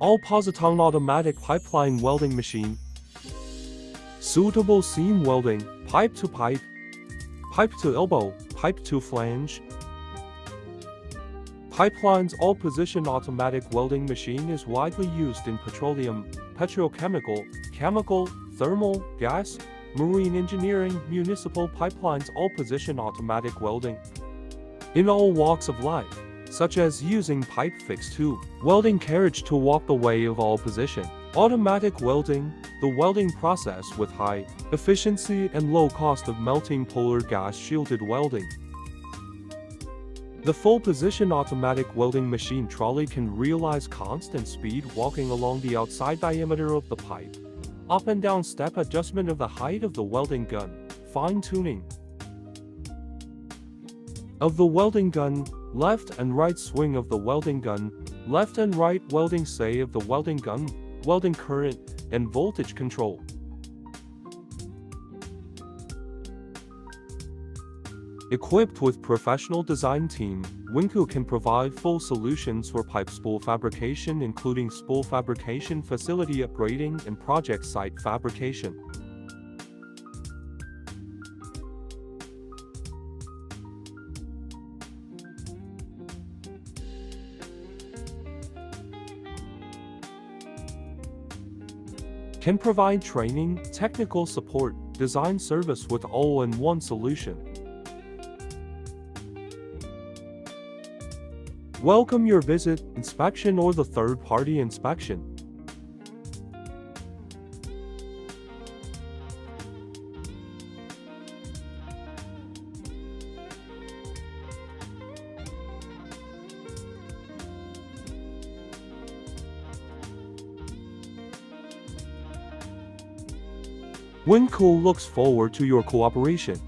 all-positron automatic pipeline welding machine. Suitable seam welding, pipe to pipe, pipe to elbow, pipe to flange. Pipeline's all-position automatic welding machine is widely used in petroleum, petrochemical, chemical, thermal, gas, marine engineering, municipal pipelines all-position automatic welding. In all walks of life, such as using pipe fixed to welding carriage to walk the way of all position. Automatic welding, the welding process with high efficiency and low cost of melting polar gas shielded welding. The full position automatic welding machine trolley can realize constant speed walking along the outside diameter of the pipe, up and down step adjustment of the height of the welding gun, fine tuning of the welding gun, left and right swing of the welding gun, left and right welding say of the welding gun, welding current and voltage control. Equipped with professional design team, WINCOO can provide full solutions for pipe spool fabrication, including spool fabrication, facility upgrading, and project site fabrication. Can provide training, technical support, design service with all-in-one solution. Welcome your visit, inspection or the third-party inspection. WINCOO looks forward to your cooperation.